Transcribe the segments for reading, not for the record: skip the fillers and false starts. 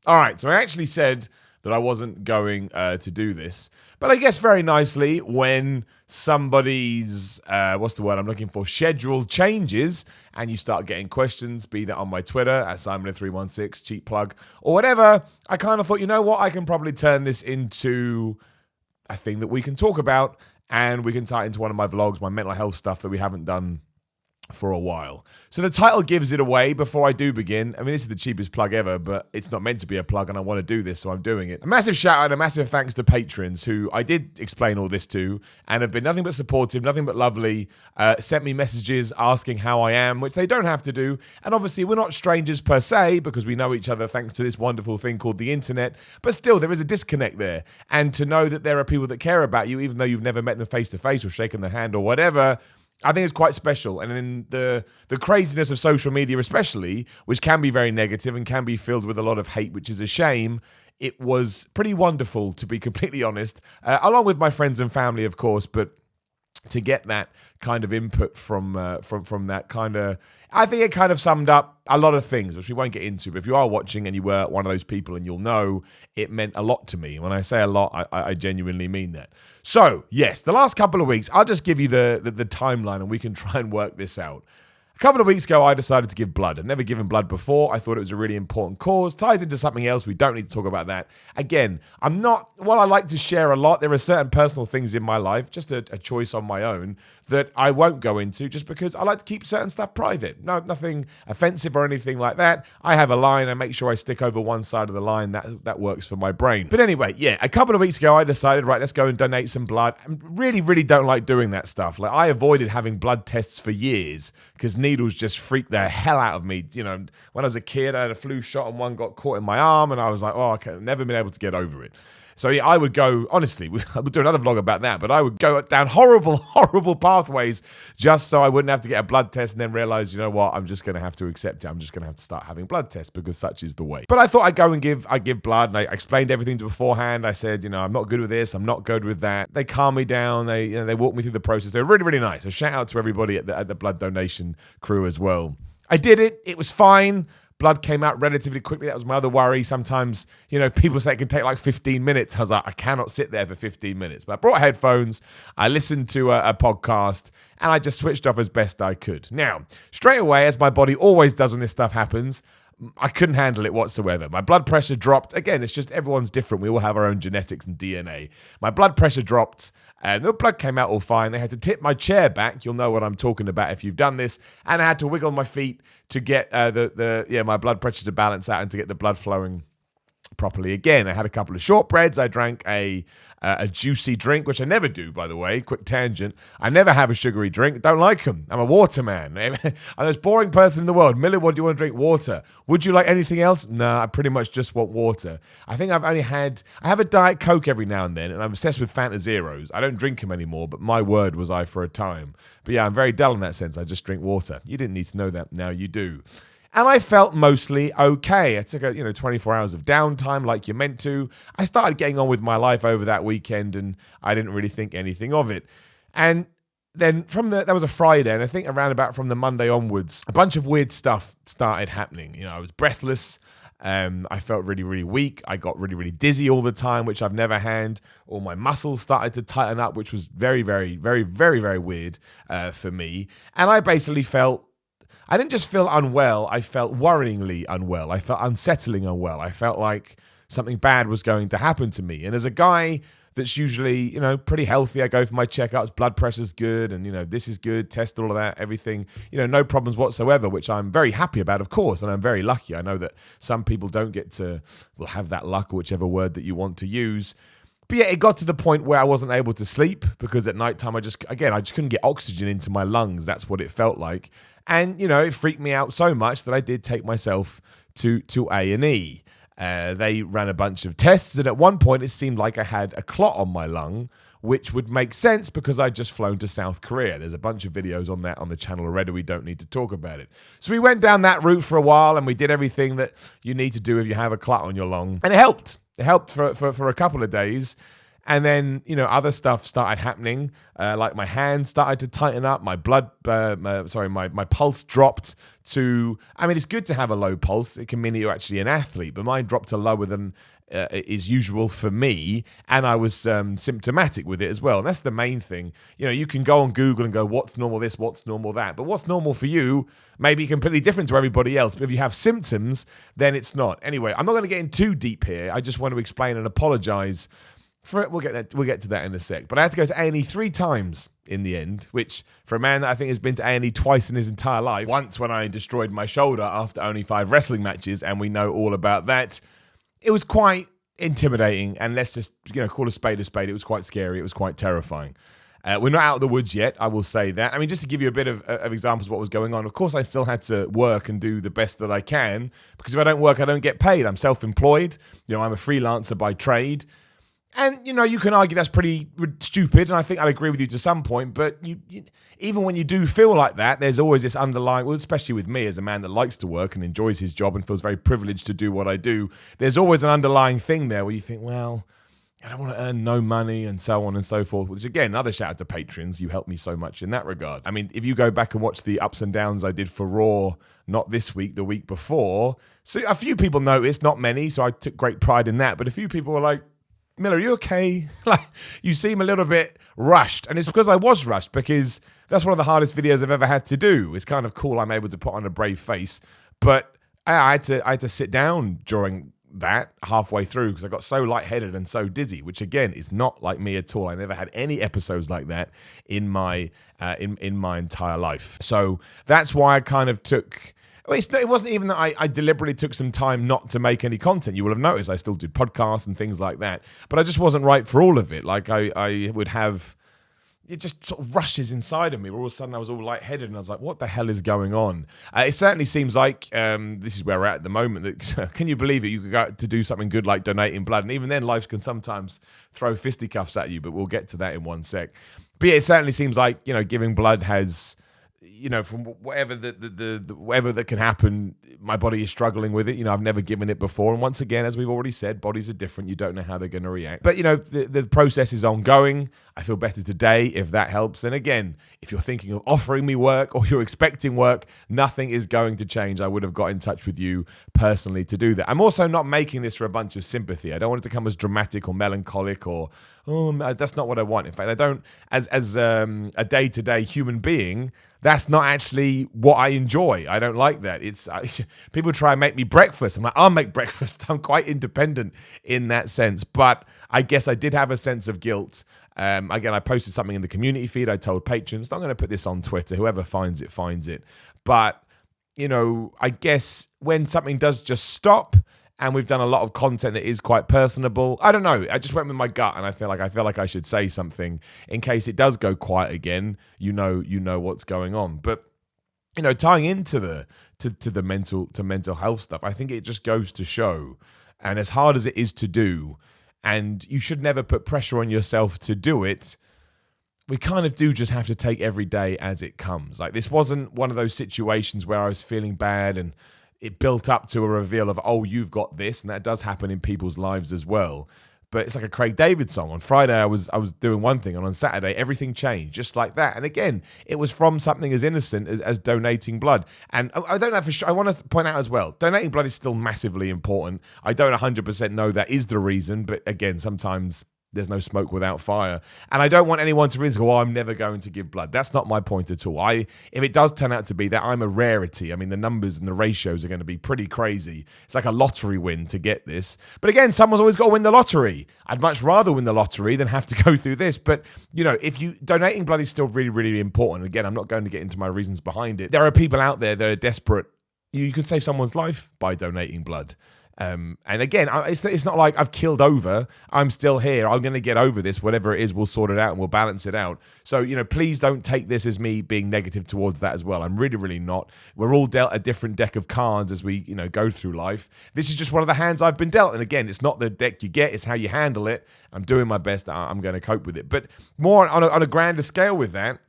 All right, so I actually said that I wasn't going to do this, but I guess very nicely when somebody's, what's the word I'm looking for, schedule changes and you start getting questions, be that on my Twitter at Simon316, cheap plug, or whatever, I kind of thought, you know what, I can probably turn this into a thing that we can talk about and we can tie it into one of my vlogs, my mental health stuff that we haven't done for a while. So the title gives it away before I do begin. I mean, this is the cheapest plug ever, but it's not meant to be a plug and I want to do this, so I'm doing it. A massive shout out and a massive thanks to patrons who I did explain all this to and have been nothing but supportive, nothing but lovely, sent me messages asking how I am, which they don't have to do. And obviously we're not strangers per se because we know each other thanks to this wonderful thing called the internet, but still there is a disconnect there. And to know that there are people that care about you, even though you've never met them face to face or shaken their hand or whatever, I think it's quite special. And in the craziness of social media especially, which can be very negative and can be filled with a lot of hate, which is a shame, it was pretty wonderful, to be completely honest, along with my friends and family, of course, but to get that kind of input from that kind of, I think it kind of summed up a lot of things, which we won't get into. But if you are watching and you were one of those people, and you'll know it meant a lot to me. When I say a lot, I genuinely mean that. So yes, the last couple of weeks, I'll just give you the timeline, and we can try and work this out. A couple of weeks ago, I decided to give blood. I'd never given blood before. I thought it was a really important cause. Ties into something else. We don't need to talk about that. Again, I'm not, while I like to share a lot, there are certain personal things in my life, just a choice on my own, that I won't go into just because I like to keep certain stuff private. No, nothing offensive or anything like that. I have a line. I make sure I stick over one side of the line. That works for my brain. But anyway, yeah, a couple of weeks ago, I decided, right, let's go and donate some blood. I really, really don't like doing that stuff. Like, I avoided having blood tests for years because needles just freaked the hell out of me. You know, when I was a kid, I had a flu shot and one got caught in my arm and I was like, oh, I've never been able to get over it. So yeah, I would go, honestly, I would do another vlog about that, but I would go down horrible, horrible pathways just so I wouldn't have to get a blood test and then realize, you know what, I'm just going to have to accept it. I'm just going to have to start having blood tests because such is the way. But I thought I'd go and give blood, and I explained everything beforehand. I said, you know, I'm not good with this. I'm not good with that. They calmed me down. They walked me through the process. They were really, really nice. So shout out to everybody at the blood donation crew as well. I did it. It was fine. Blood came out relatively quickly. That was my other worry. Sometimes, you know, people say it can take like 15 minutes. I was like, I cannot sit there for 15 minutes. But I brought headphones. I listened to a podcast and I just switched off as best I could. Now, straight away, as my body always does when this stuff happens, I couldn't handle it whatsoever. My blood pressure dropped. Again, it's just everyone's different. We all have our own genetics and DNA. My blood pressure dropped. And the blood came out all fine. They had to tip my chair back. You'll know what I'm talking about if you've done this. And I had to wiggle my feet to get my blood pressure to balance out and to get the blood flowing properly again. I had a couple of shortbreads. I drank a juicy drink, which I never do, by the way. Quick tangent. I never have a sugary drink. Don't like them. I'm a water man. I'm the most boring person in the world. Millie, what do you want to drink? Water. Would you like anything else? No, I pretty much just want water. I think I have a Diet Coke every now and then, and I'm obsessed with Fanta Zeros. I don't drink them anymore, but my word was I for a time. But yeah, I'm very dull in that sense. I just drink water. You didn't need to know that. Now you do. And I felt mostly okay. I took 24 hours of downtime like you're meant to. I started getting on with my life over that weekend and I didn't really think anything of it. And then that was a Friday, and I think around about from the Monday onwards, a bunch of weird stuff started happening. You know, I was breathless. I felt really, really weak. I got really, really dizzy all the time, which I've never had. All my muscles started to tighten up, which was very, very, very, very, very weird for me. And I basically I didn't just feel unwell, I felt worryingly unwell. I felt unsettling unwell. I felt like something bad was going to happen to me. And as a guy that's usually, you know, pretty healthy, I go for my checkups, blood pressure's good, and, you know, this is good, test all of that, everything, you know, no problems whatsoever, which I'm very happy about, of course, and I'm very lucky. I know that some people don't get to, well, have that luck, or whichever word that you want to use. But yeah, it got to the point where I wasn't able to sleep because at nighttime I just couldn't get oxygen into my lungs. That's what it felt like. And, you know, it freaked me out so much that I did take myself to A&E. They ran a bunch of tests, and at one point it seemed like I had a clot on my lung, which would make sense because I'd just flown to South Korea. There's a bunch of videos on that on the channel already. We don't need to talk about it. So we went down that route for a while, and we did everything that you need to do if you have a clot on your lung. And it helped. It helped for a couple of days. And then, other stuff started happening. Like my hand started to tighten up. My my pulse dropped to, it's good to have a low pulse. It can mean that you're actually an athlete, but mine dropped to lower than is usual for me, and I was symptomatic with it as well. And that's the main thing. You can go on Google and go, what's normal this, what's normal that, but what's normal for you may be completely different to everybody else. But if you have symptoms, then it's not. Anyway, I'm not going to get in too deep here. I just want to explain and apologize for it. We'll get to that in a sec. But I had to go to A&E 3 times in the end, which for a man that I think has been to A&E twice in his entire life, once when I destroyed my shoulder after only 5 wrestling matches, and we know all about that, it was quite intimidating, and let's just call a spade a spade. It was quite scary. It was quite terrifying. We're not out of the woods yet, I will say that. Just to give you a bit of examples of what was going on, of course I still had to work and do the best that I can, because if I don't work, I don't get paid. I'm self-employed. I'm a freelancer by trade. And, you can argue that's pretty stupid, and I think I'd agree with you to some point, but you even when you do feel like that, there's always this underlying, well, especially with me as a man that likes to work and enjoys his job and feels very privileged to do what I do, there's always an underlying thing there where you think, well, I don't want to earn no money and so on and so forth, which again, another shout out to patrons. You helped me so much in that regard. If you go back and watch the ups and downs I did for Raw, not this week, the week before, so a few people noticed, not many, so I took great pride in that, but a few people were like, Miller, are you okay? You seem a little bit rushed. And it's because I was rushed, because that's one of the hardest videos I've ever had to do. It's kind of cool I'm able to put on a brave face. But I had to sit down during that halfway through because I got so lightheaded and so dizzy, which again is not like me at all. I never had any episodes like that in my in my entire life. So that's why I kind of took... It wasn't even that I deliberately took some time not to make any content. You will have noticed I still do podcasts and things like that. But I just wasn't right for all of it. Like I would have... It just sort of rushes inside of me where all of a sudden I was all lightheaded and I was like, what the hell is going on? It certainly seems like this is where we're at the moment. That, can you believe it? You could go to do something good like donating blood. And even then, life can sometimes throw fisticuffs at you. But we'll get to that in one sec. But yeah, it certainly seems like, giving blood has... from whatever whatever that can happen, my body is struggling with it. I've never given it before. And once again, as we've already said, bodies are different. You don't know how they're going to react. But, the process is ongoing. I feel better today, if that helps. And again, if you're thinking of offering me work or you're expecting work, nothing is going to change. I would have got in touch with you personally to do that. I'm also not making this for a bunch of sympathy. I don't want it to come as dramatic or melancholic or, that's not what I want. In fact, I don't, as a day-to-day human being, that's not actually what I enjoy. I don't like that. People try and make me breakfast. I'm like, I'll make breakfast. I'm quite independent in that sense. But I guess I did have a sense of guilt. Again, I posted something in the community feed. I told patrons, not going to put this on Twitter. Whoever finds it, finds it. But, I guess when something does just stop, and we've done a lot of content that is quite personable. I don't know. I just went with my gut, and I feel like I should say something in case it does go quiet again. You know what's going on. But tying into the mental health stuff, I think it just goes to show, and as hard as it is to do, and you should never put pressure on yourself to do it, we kind of do just have to take every day as it comes. Like, this wasn't one of those situations where I was feeling bad and it built up to a reveal of, oh, you've got this, and that does happen in people's lives as well. But it's like a Craig David song. On Friday, I was doing one thing, and on Saturday, everything changed, just like that. And again, it was from something as innocent as donating blood. And I don't know for sure. I want to point out as well, donating blood is still massively important. I don't 100% know that is the reason, but again, sometimes there's no smoke without fire. And I don't want anyone to risk, I'm never going to give blood. That's not my point at all. If it does turn out to be that, I'm a rarity. The numbers and the ratios are going to be pretty crazy. It's like a lottery win to get this. But again, someone's always got to win the lottery. I'd much rather win the lottery than have to go through this. But, if donating blood is still really, really important. Again, I'm not going to get into my reasons behind it. There are people out there that are desperate. You could save someone's life by donating blood. And again, it's not like I've killed over. I'm still here. I'm going to get over this. Whatever it is, we'll sort it out and we'll balance it out. So, please don't take this as me being negative towards that as well. I'm really, really not. We're all dealt a different deck of cards as we, go through life. This is just one of the hands I've been dealt. And again, it's not the deck you get, it's how you handle it. I'm doing my best. I'm going to cope with it. But more on a grander scale with that,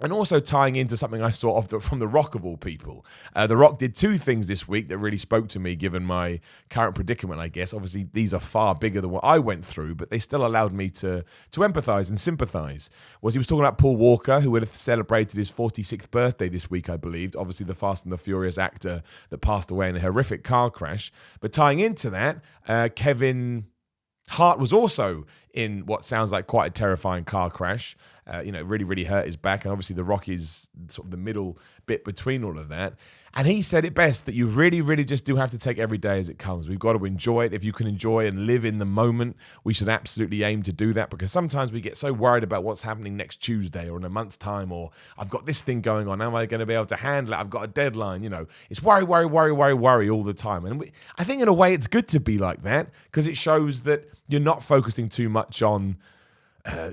And also tying into something I saw from The Rock of all people. The Rock did two things this week that really spoke to me given my current predicament, I guess. Obviously, these are far bigger than what I went through, but they still allowed me to empathize and sympathize. He was talking about Paul Walker, who would have celebrated his 46th birthday this week, I believed. Obviously, the Fast and the Furious actor that passed away in a horrific car crash. But tying into that, Kevin Hart was also in what sounds like quite a terrifying car crash. Really, really hurt his back. And obviously The Rock is sort of the middle bit between all of that. And he said it best, that you really, really just do have to take every day as it comes. We've got to enjoy it. If you can enjoy and live in the moment, we should absolutely aim to do that, because sometimes we get so worried about what's happening next Tuesday or in a month's time, or I've got this thing going on. Am I going to be able to handle it? I've got a deadline. It's worry all the time. And I think in a way it's good to be like that, because it shows that you're not focusing too much on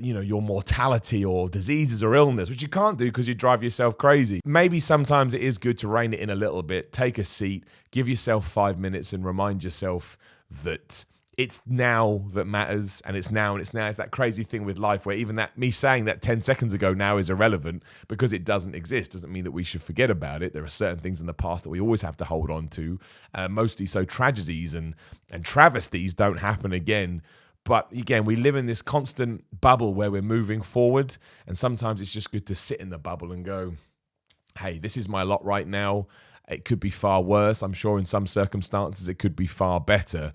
your mortality or diseases or illness, which you can't do because you drive yourself crazy. Maybe sometimes it is good to rein it in a little bit, take a seat, give yourself 5 minutes and remind yourself that it's now that matters, and it's now. It's that crazy thing with life where even that, me saying that 10 seconds ago now is irrelevant because it doesn't exist, doesn't mean that we should forget about it. There are certain things in the past that we always have to hold on to, mostly so tragedies and travesties don't happen again. But again, we live in this constant bubble where we're moving forward, and sometimes it's just good to sit in the bubble and go, hey, this is my lot right now. It could be far worse. I'm sure in some circumstances it could be far better,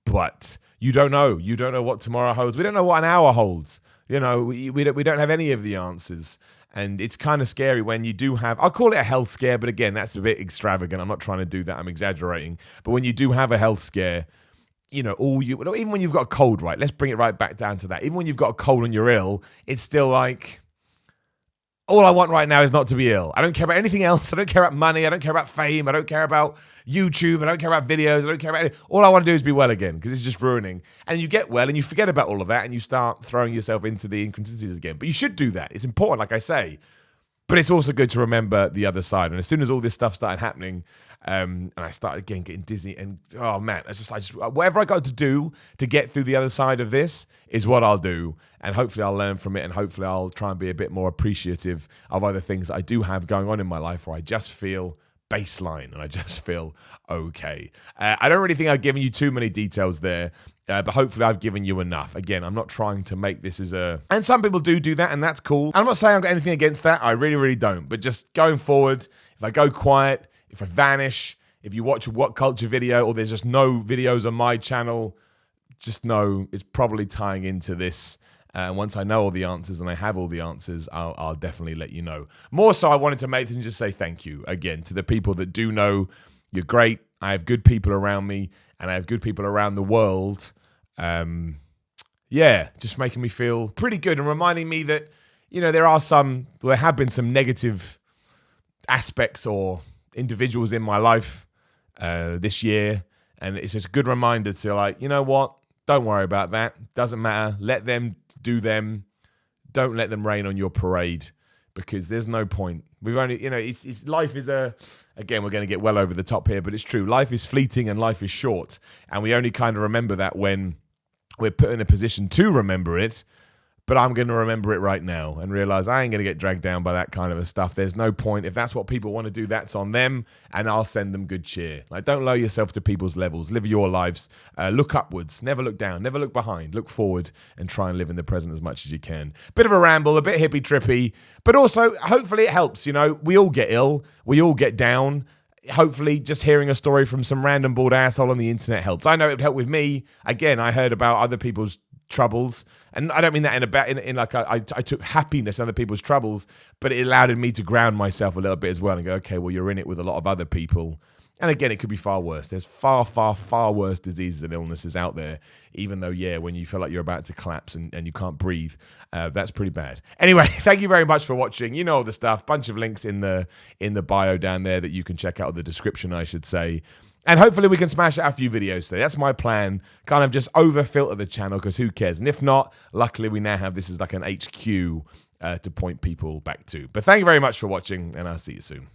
but you don't know. You don't know what tomorrow holds. We don't know what an hour holds. We don't have any of the answers. And it's kind of scary when you do have, I'll call it a health scare, but again, that's a bit extravagant. I'm not trying to do that. I'm exaggerating. But when you do have a health scare, even when you've got a cold, right? Let's bring it right back down to that. Even when you've got a cold and you're ill, it's still like, all I want right now is not to be ill. I don't care about anything else. I don't care about money. I don't care about fame. I don't care about YouTube. I don't care about videos. I don't care about anything. All I want to do is be well again, because it's just ruining. And you get well and you forget about all of that and you start throwing yourself into the inconsistencies again. But you should do that. It's important, like I say. But it's also good to remember the other side. And as soon as all this stuff started happening, and I started again getting dizzy, and oh man, I just whatever I got to do to get through the other side of this is what I'll do, and hopefully I'll learn from it, and hopefully I'll try and be a bit more appreciative of other things that I do have going on in my life, where I just feel baseline and I just feel okay. I don't really think I've given you too many details there, but hopefully I've given you enough. Again, I'm not trying to make this as a... And some people do that, and that's cool. I'm not saying I've got anything against that. I really, really don't. But just going forward, if I go quiet, if I vanish, if you watch a What Culture video or there's just no videos on my channel, just know it's probably tying into this. And once I know all the answers and I have all the answers, I'll definitely let you know. More so, I wanted to make this and just say thank you again to the people that do know. You're great. I have good people around me, and I have good people around the world. Just making me feel pretty good and reminding me that, there have been some negative aspects or individuals in my life this year, and it's just a good reminder to, like, you know what? Don't worry about that. Doesn't matter. Let them do them. Don't let them rain on your parade, because there's no point. We've only, life is again, we're going to get well over the top here, but it's true. Life is fleeting and life is short. And we only kind of remember that when we're put in a position to remember it. But I'm going to remember it right now and realize I ain't going to get dragged down by that kind of stuff. There's no point. If that's what people want to do, that's on them, and I'll send them good cheer. Like, don't lower yourself to people's levels. Live your lives. Look upwards. Never look down. Never look behind. Look forward and try and live in the present as much as you can. Bit of a ramble, a bit hippie trippy, but also hopefully it helps. We all get ill. We all get down. Hopefully just hearing a story from some random bald asshole on the internet helps. I know it would help with me. Again, I heard about other people's troubles, and I don't mean that I took happiness in other people's troubles, but it allowed me to ground myself a little bit as well and go, okay, well, you're in it with a lot of other people, and again, it could be far worse. There's far, far, far worse diseases and illnesses out there, even though, when you feel like you're about to collapse and you can't breathe, that's pretty bad. Anyway, thank you very much for watching. You know all the stuff. Bunch of links in the bio down there that you can check out, or the description, I should say. And hopefully we can smash out a few videos today. That's my plan. Kind of just over-filter the channel, because who cares? And if not, luckily we now have this as like an HQ to point people back to. But thank you very much for watching, and I'll see you soon.